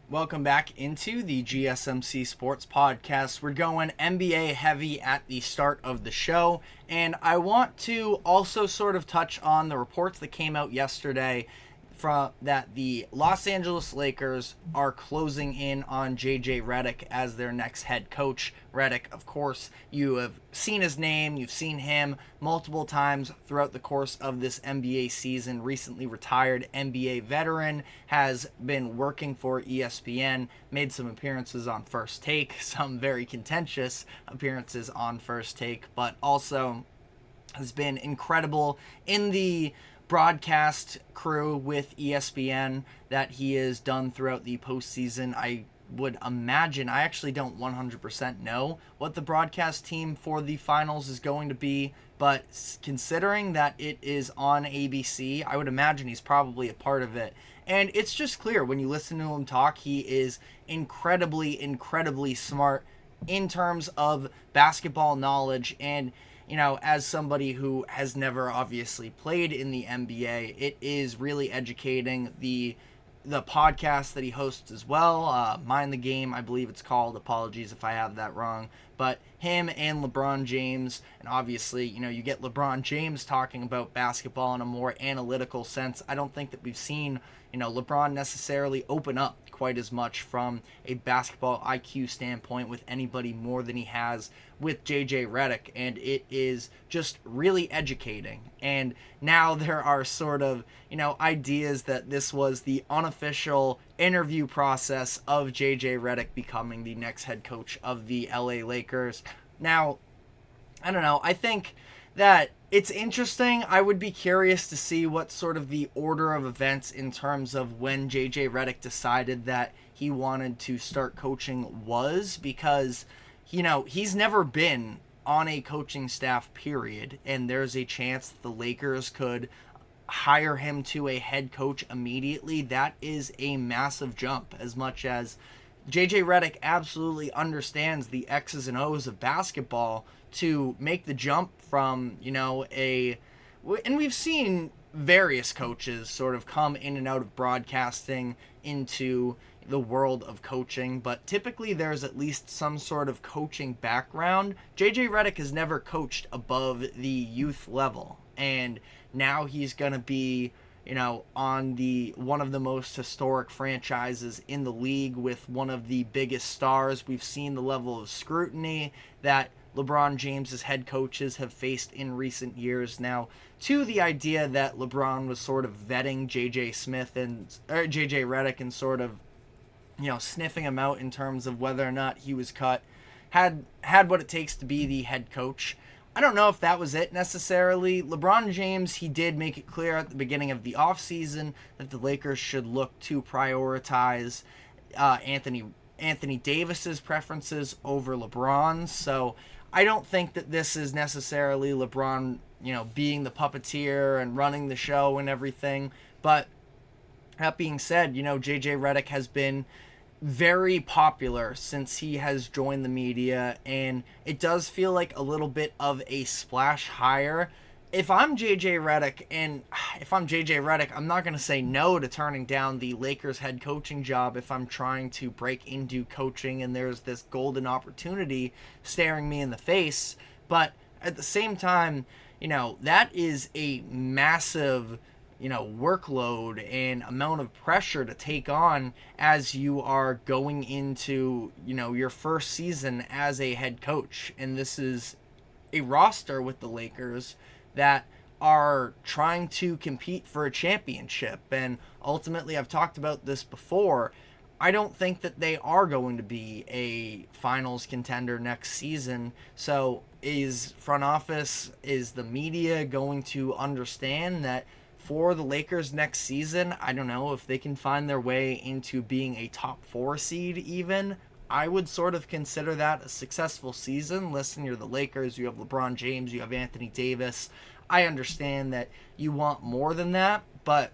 Welcome back into the GSMC Sports Podcast. We're going NBA heavy at the start of the show, and I want to also sort of touch on the reports that came out yesterday from that the Los Angeles Lakers are closing in on JJ Redick as their next head coach. Redick, of course, you have seen his name, you've seen him multiple times throughout the course of this NBA season. Recently retired NBA veteran, has been working for ESPN, made some appearances on First Take, some very contentious appearances on First Take, but also has been incredible in the broadcast crew with ESPN that he has done throughout the postseason. I would imagine, I actually don't 100% know what the broadcast team for the finals is going to be, but considering that it is on ABC, I would imagine he's probably a part of it. And it's just clear when you listen to him talk, he is incredibly smart in terms of basketball knowledge. And as somebody who has never obviously played in the NBA, it is really educating. The podcast that he hosts as well, Mind the Game, I believe it's called. Apologies if I have that wrong. But him and LeBron James, and obviously, you get LeBron James talking about basketball in a more analytical sense. I don't think that we've seen, LeBron necessarily open up quite as much from a basketball IQ standpoint with anybody more than he has with JJ Redick, and it is just really educating. And now there are sort of, ideas that this was the unofficial interview process of JJ Redick becoming the next head coach of the LA Lakers. Now, I don't know, I think that it's interesting. I would be curious to see what sort of the order of events in terms of when JJ Redick decided that he wanted to start coaching was, because, he's never been on a coaching staff, period, and there's a chance that the Lakers could hire him to a head coach immediately. That is a massive jump, as much as JJ Redick absolutely understands the X's and O's of basketball. To make the jump from, and we've seen various coaches sort of come in and out of broadcasting into the world of coaching, but typically there's at least some sort of coaching background. JJ Redick has never coached above the youth level, and now he's going to be, on one of the most historic franchises in the league with one of the biggest stars. We've seen the level of scrutiny that LeBron James's head coaches have faced in recent years now, to the idea that LeBron was sort of vetting JJ Redick and sort of, sniffing him out in terms of whether or not he was cut, had what it takes to be the head coach. I don't know if that was it necessarily. LeBron James, he did make it clear at the beginning of the offseason that the Lakers should look to prioritize Anthony Davis's preferences over LeBron's. So I don't think that this is necessarily LeBron, being the puppeteer and running the show and everything. But that being said, JJ Redick has been very popular since he has joined the media, and it does feel like a little bit of a splash hire. If I'm JJ Redick, I'm not going to say no to turning down the Lakers head coaching job if I'm trying to break into coaching and there's this golden opportunity staring me in the face. But at the same time, that is a massive, workload and amount of pressure to take on as you are going into, your first season as a head coach. And this is a roster with the Lakers that are trying to compete for a championship. And ultimately, I've talked about this before, I don't think that they are going to be a finals contender next season. So is front office, is the media going to understand that for the Lakers next season, I don't know if they can find their way into being a top 4 seed even. I would sort of consider that a successful season. Listen, you're the Lakers, you have LeBron James, you have Anthony Davis. I understand that you want more than that, but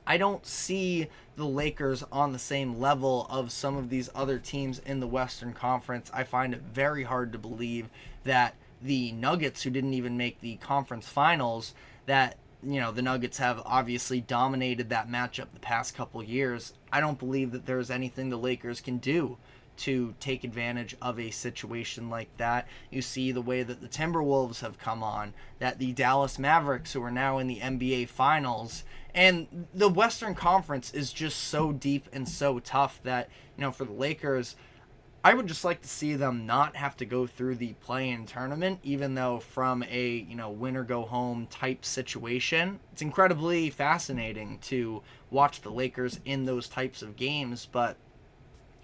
I don't see the Lakers on the same level of some of these other teams in the Western Conference. I find it very hard to believe that the Nuggets, who didn't even make the conference finals, that the Nuggets have obviously dominated that matchup the past couple years. I don't believe that there's anything the Lakers can do to take advantage of a situation like that. You see the way that the Timberwolves have come on, that the Dallas Mavericks, who are now in the NBA Finals, and the Western Conference is just so deep and so tough that, for the Lakers, I would just like to see them not have to go through the play-in tournament, even though from a, win-or-go-home type situation, it's incredibly fascinating to watch the Lakers in those types of games. But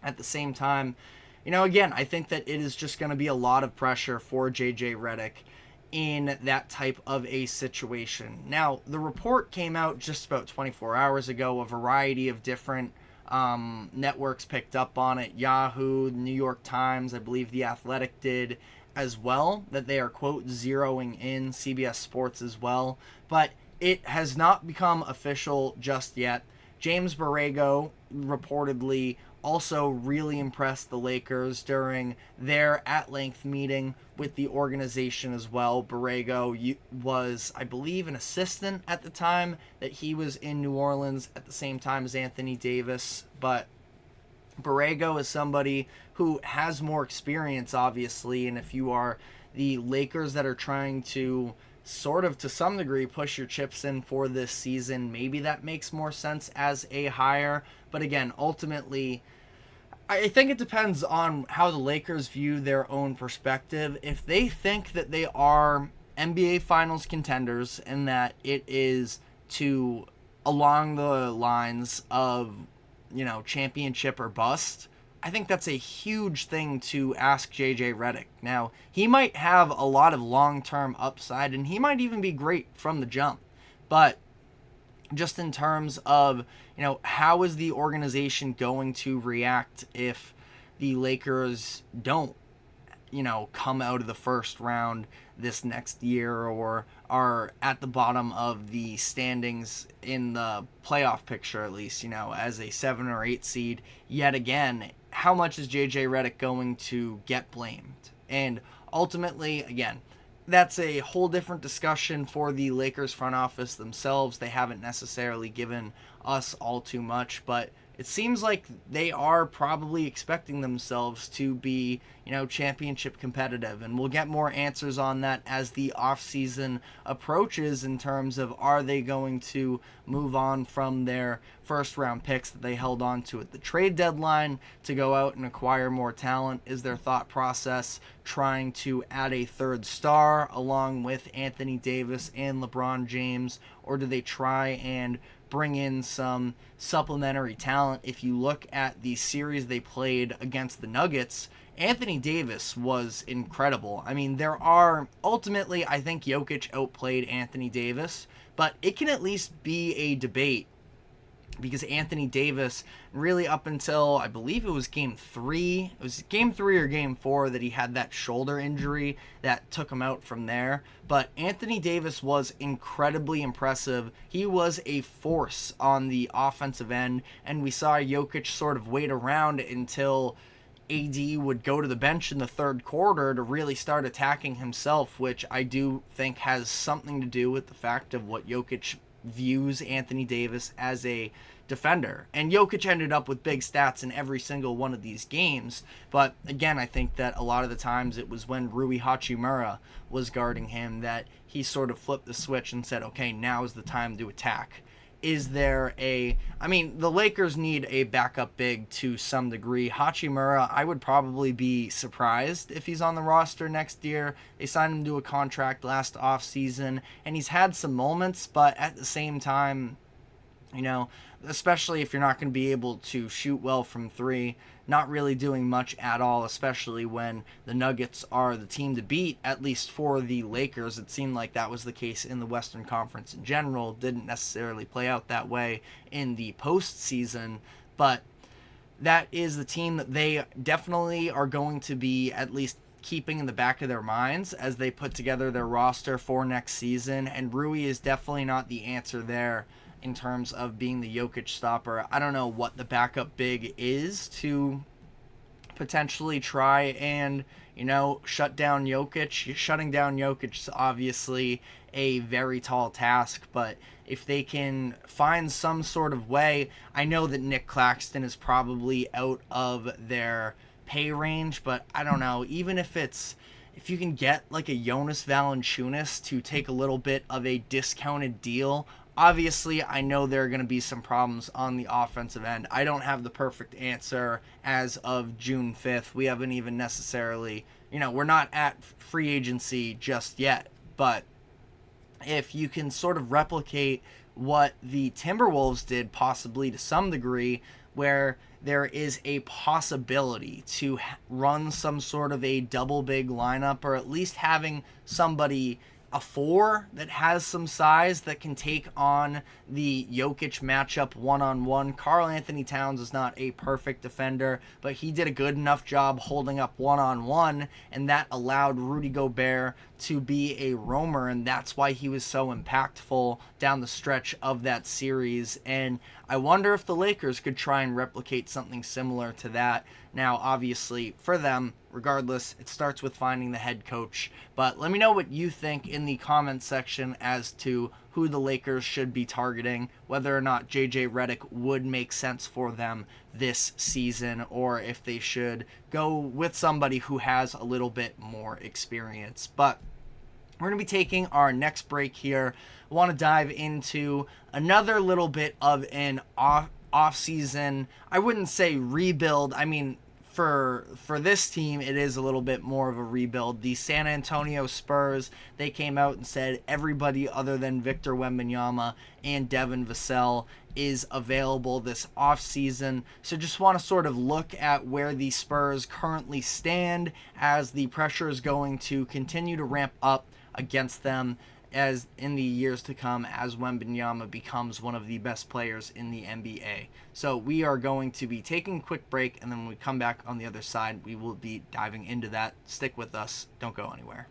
at the same time, again, I think that it is just going to be a lot of pressure for JJ Redick in that type of a situation. Now, the report came out just about 24 hours ago. A variety of different networks picked up on it. Yahoo, New York Times, I believe The Athletic did as well, that they are, quote, zeroing in CBS Sports as well. But it has not become official just yet. James Borrego reportedly also really impressed the Lakers during their at-length meeting with the organization as well. Borrego was, I believe, an assistant at the time that he was in New Orleans at the same time as Anthony Davis. But Borrego is somebody who has more experience, obviously, and if you are the Lakers that are trying to sort of, to some degree, push your chips in for this season, maybe that makes more sense as a hire. But again, ultimately, I think it depends on how the Lakers view their own perspective. If they think that they are NBA Finals contenders and that it is to along the lines of, championship or bust, I think that's a huge thing to ask JJ Redick. Now, he might have a lot of long-term upside, and he might even be great from the jump. But just in terms of, how is the organization going to react if the Lakers don't, come out of the first round this next year or are at the bottom of the standings in the playoff picture, at least, as a 7 or 8 seed yet again? How much is JJ Redick going to get blamed? And ultimately, again, that's a whole different discussion for the Lakers front office themselves. They haven't necessarily given us all too much, but it seems like they are probably expecting themselves to be, championship competitive. And we'll get more answers on that as the offseason approaches in terms of, are they going to move on from their first round picks that they held on to at the trade deadline to go out and acquire more talent? Is their thought process trying to add a third star along with Anthony Davis and LeBron James? Or do they try and bring in some supplementary talent? If you look at the series they played against the Nuggets, Anthony Davis was incredible. I mean, ultimately, I think Jokic outplayed Anthony Davis, but it can at least be a debate because Anthony Davis, really up until, I believe it was game 3 or game 4 that he had that shoulder injury that took him out from there. But Anthony Davis was incredibly impressive. He was a force on the offensive end, and we saw Jokic sort of wait around until AD would go to the bench in the third quarter to really start attacking himself, which I do think has something to do with the fact of what Jokic views Anthony Davis as a defender. And Jokic ended up with big stats in every single one of these games. But again, I think that a lot of the times it was when Rui Hachimura was guarding him that he sort of flipped the switch and said, okay, now is the time to attack. The Lakers need a backup big to some degree. Hachimura, I would probably be surprised if he's on the roster next year. They signed him to a contract last offseason, and he's had some moments, but at the same time, especially if you're not going to be able to shoot well from 3, not really doing much at all, especially when the Nuggets are the team to beat, at least for the Lakers. It seemed like that was the case in the Western Conference in general. Didn't necessarily play out that way in the postseason, but that is the team that they definitely are going to be at least keeping in the back of their minds as they put together their roster for next season, and Rui is definitely not the answer there in terms of being the Jokic stopper. I don't know what the backup big is to potentially try and, shut down Jokic. Shutting down Jokic is obviously a very tall task, but if they can find some sort of way, I know that Nick Claxton is probably out of their pay range, but I don't know, even if you can get like a Jonas Valanciunas to take a little bit of a discounted deal. Obviously, I know there are going to be some problems on the offensive end. I don't have the perfect answer as of June 5th. We haven't even necessarily, we're not at free agency just yet. But if you can sort of replicate what the Timberwolves did, possibly to some degree, where there is a possibility to run some sort of a double big lineup, or at least having somebody, a 4 that has some size that can take on the Jokic matchup one-on-one. Karl Anthony Towns is not a perfect defender, but he did a good enough job holding up one-on-one, and that allowed Rudy Gobert to be a roamer, and that's why he was so impactful down the stretch of that series. And I wonder if the Lakers could try and replicate something similar to that. Now, obviously, for them, regardless, it starts with finding the head coach. But let me know what you think in the comments section as to who the Lakers should be targeting, whether or not JJ Redick would make sense for them this season, or if they should go with somebody who has a little bit more experience. But we're going to be taking our next break here. I want to dive into another little bit of an off-season, I wouldn't say rebuild. I mean, for this team, it is a little bit more of a rebuild. The San Antonio Spurs, they came out and said everybody other than Victor Wembanyama and Devin Vassell is available this offseason. So just want to sort of look at where the Spurs currently stand as the pressure is going to continue to ramp up against them as in the years to come, as Wembanyama becomes one of the best players in the NBA. So we are going to be taking a quick break, and then when we come back on the other side, we will be diving into that. Stick with us. Don't go anywhere.